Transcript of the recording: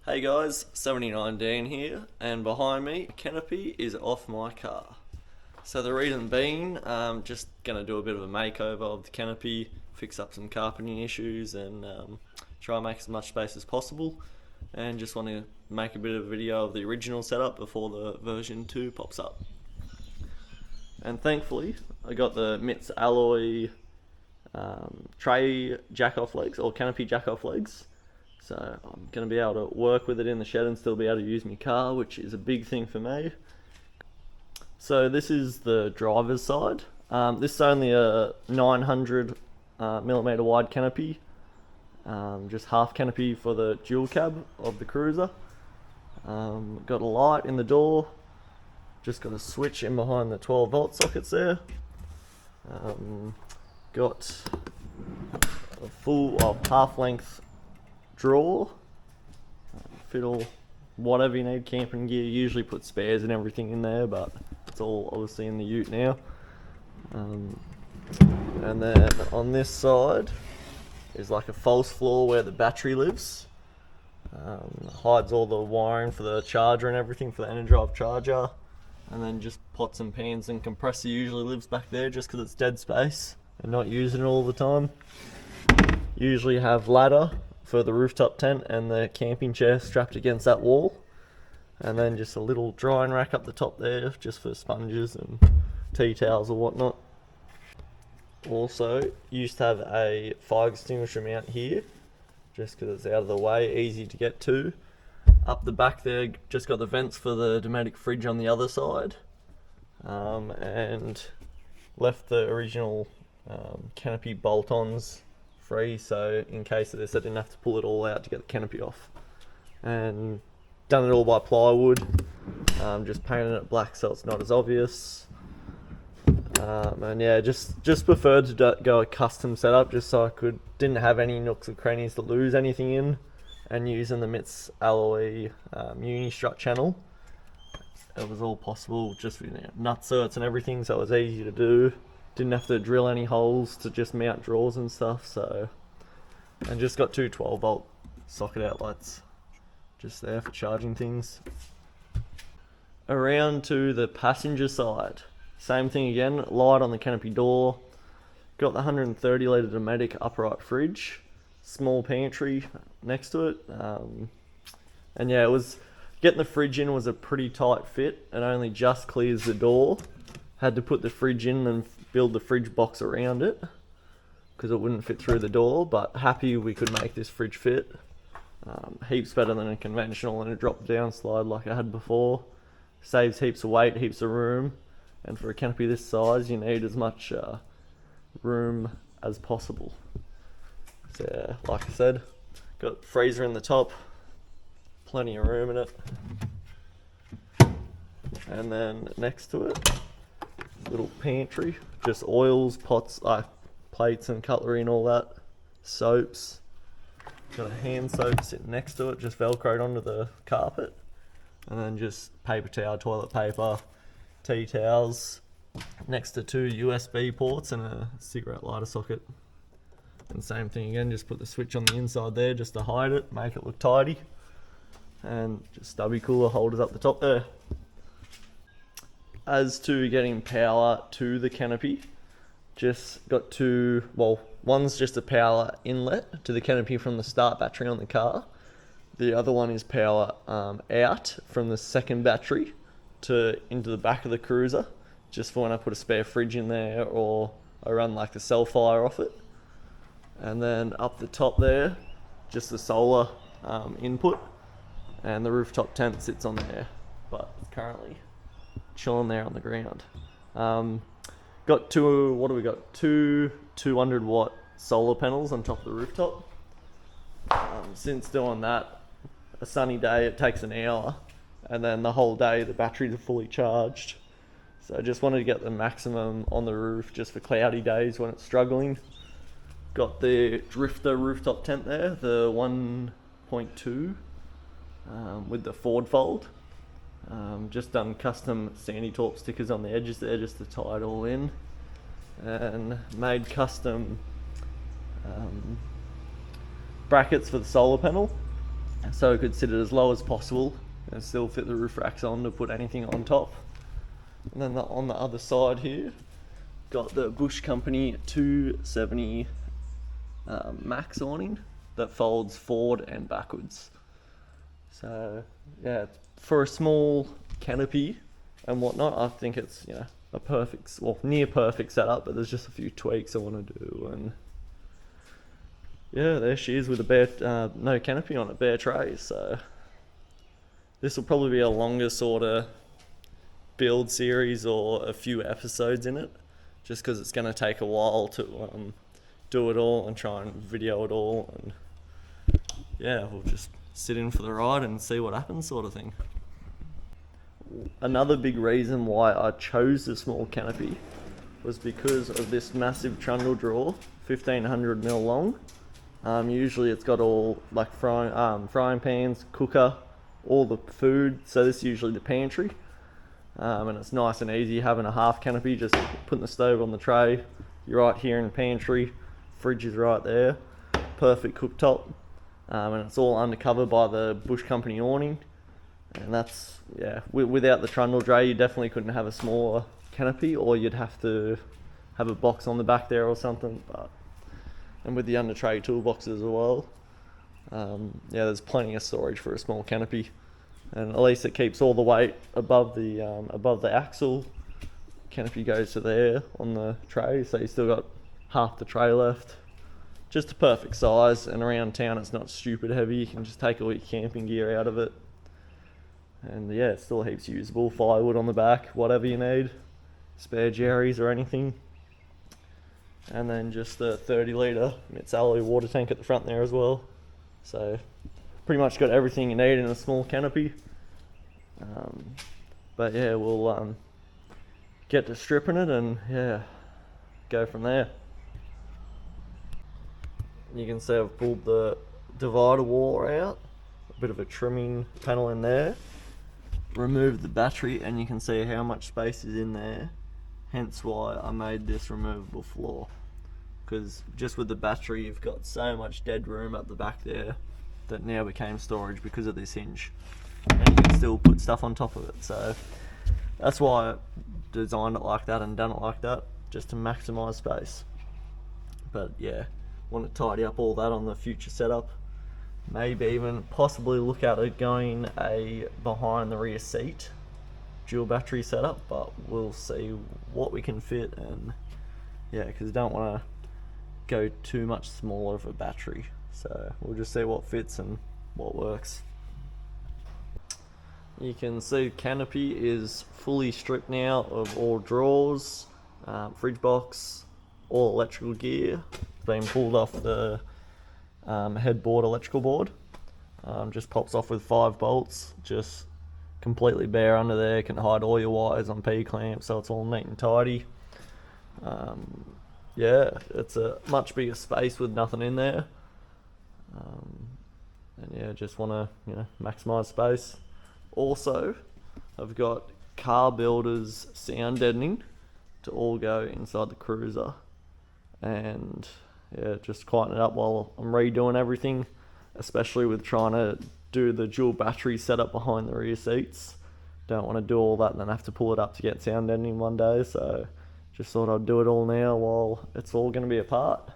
Hey guys, 79 Dan here, and behind me, Canopy is off my car. So the reason being, just gonna do a bit of a makeover of the Canopy, fix up some carpeting issues, and try and make as much space as possible. And just want to make a bit of a video of the original setup before the version 2 pops up. And thankfully, I got the MITS alloy tray jack-off legs, or Canopy jack-off legs. So I'm going to be able to work with it in the shed and still be able to use my car, which is a big thing for me. So this is the driver's side. This is only a 900 millimeter wide canopy, just half canopy for the dual cab of the Cruiser. Got a light in the door, just got a switch in behind the 12 volt sockets there. Got a full half length drawer, fit all whatever you need camping gear. Usually put spares and everything in there, but it's all obviously in the ute now. And then on this side is like a false floor where the battery lives. Hides all the wiring for the charger and everything for the Energive charger. And then just pots and pans and compressor usually lives back there just because it's dead space and not using it all the time. Usually have ladder for the rooftop tent and the camping chair strapped against that wall, and then just a little drying rack up the top there just for sponges and tea towels or whatnot. Also used to have a fire extinguisher mount here just because it's out of the way, easy to get to. Up the back there just got the vents for the Dometic fridge on the other side, and left the original Canopy bolt-ons free, so in case of this I didn't have to pull it all out to get the canopy off. And done it all by plywood, just painted it black so it's not as obvious. And yeah, just preferred to go a custom setup just so I didn't have any nooks or crannies to lose anything in, and using the MITS alloy uni-strut channel, it was all possible just with nut certs and everything, so it was easy to do. Didn't have to drill any holes to just mount drawers and stuff, so. And just got two 12 volt socket outlets just there for charging things. Around to the passenger side, same thing again, light on the canopy door. Got the 130 litre Dometic upright fridge, small pantry next to it. And yeah, getting the fridge in was a pretty tight fit and only just clears the door. Had to put the fridge in and build the fridge box around it because it wouldn't fit through the door, but happy we could make this fridge fit. Heaps better than a conventional and a drop down slide like I had before. Saves heaps of weight, heaps of room, and for a canopy this size you need as much room as possible. So yeah, like I said, got freezer in the top, plenty of room in it, and then next to it, little pantry, just oils, pots, plates and cutlery and all that, soaps. Got a hand soap sitting next to it, just velcroed onto the carpet, and then just paper towel, toilet paper, tea towels, next to two USB ports and a cigarette lighter socket. And same thing again, just put the switch on the inside there just to hide it, make it look tidy, and just stubby cooler holders up the top there. As to getting power to the canopy, just got two, well, one's just a power inlet to the canopy from the start battery on the car. The other one is power out from the second battery into the back of the Cruiser, just for when I put a spare fridge in there or I run like the cell fire off it. And then up the top there, just the solar input, and the rooftop tent sits on there, but currently chilling there on the ground. Got two 200 watt solar panels on top of the rooftop. Since doing that, a sunny day it takes an hour, and then the whole day the batteries are fully charged. So I just wanted to get the maximum on the roof just for cloudy days when it's struggling. Got the Drifter rooftop tent there, the 1.2 with the Ford fold. Just done custom Sandy Torp stickers on the edges there just to tie it all in, and made custom brackets for the solar panel. so it could sit it as low as possible and still fit the roof racks on to put anything on top. And then on the other side here, got the Bush Company 270 Max awning that folds forward and backwards. So yeah, for a small canopy and whatnot, I think it's, you know, a perfect, well, near perfect setup, but there's just a few tweaks I want to do. And yeah, there she is with a bare, no canopy on it, bare tray. So this will probably be a longer sort of build series or a few episodes in it, just because it's going to take a while to do it all and try and video it all. And yeah, we'll just sit in for the ride and see what happens, sort of thing. Another big reason why I chose the small canopy was because of this massive trundle drawer, 1500mm long. Usually it's got all like frying pans, cooker, all the food. So this is usually the pantry. And it's nice and easy having a half canopy, just putting the stove on the tray. You're right here in the pantry, fridge is right there, perfect cooktop. And it's all undercover by the Bush Company awning. And that's, yeah, without the trundle tray, you definitely couldn't have a smaller canopy, or you'd have to have a box on the back there or something. And with the under tray toolboxes as well, yeah, there's plenty of storage for a small canopy. And at least it keeps all the weight above the axle. Canopy goes to there on the tray, so you still got half the tray left. Just a perfect size, and around town it's not stupid heavy. You can just take all your camping gear out of it. And yeah, it's still heaps usable. Firewood on the back, whatever you need. Spare jerrys or anything. And then just the 30 litre Mitsallo water tank at the front there as well. So pretty much got everything you need in a small canopy. But yeah, we'll get to stripping it and yeah, go from there. You can see I've pulled the divider wall out, a bit of a trimming panel in there, removed the battery, and you can see how much space is in there, hence why I made this removable floor, because just with the battery you've got so much dead room up the back there that now became storage because of this hinge, and you can still put stuff on top of it. So that's why I designed it like that and done it like that, just to maximise space. But yeah, want to tidy up all that on the future setup. Maybe even possibly look at it going a behind the rear seat dual battery setup, but we'll see what we can fit. And yeah, because don't want to go too much smaller of a battery, so we'll just see what fits and what works. You can see canopy is fully stripped now of all drawers, fridge box, all electrical gear. It's been pulled off the headboard electrical board. Just pops off with 5 bolts, just completely bare under there, can hide all your wires on P-clamps, so it's all neat and tidy. Yeah, it's a much bigger space with nothing in there. And yeah, just want to, you know, maximise space. Also, I've got car builders sound deadening to all go inside the cruiser, and yeah, just quieten it up while I'm redoing everything, especially with trying to do the dual battery setup behind the rear seats. Don't want to do all that and then have to pull it up to get sound deadening one day, so just thought I'd do it all now while it's all going to be apart.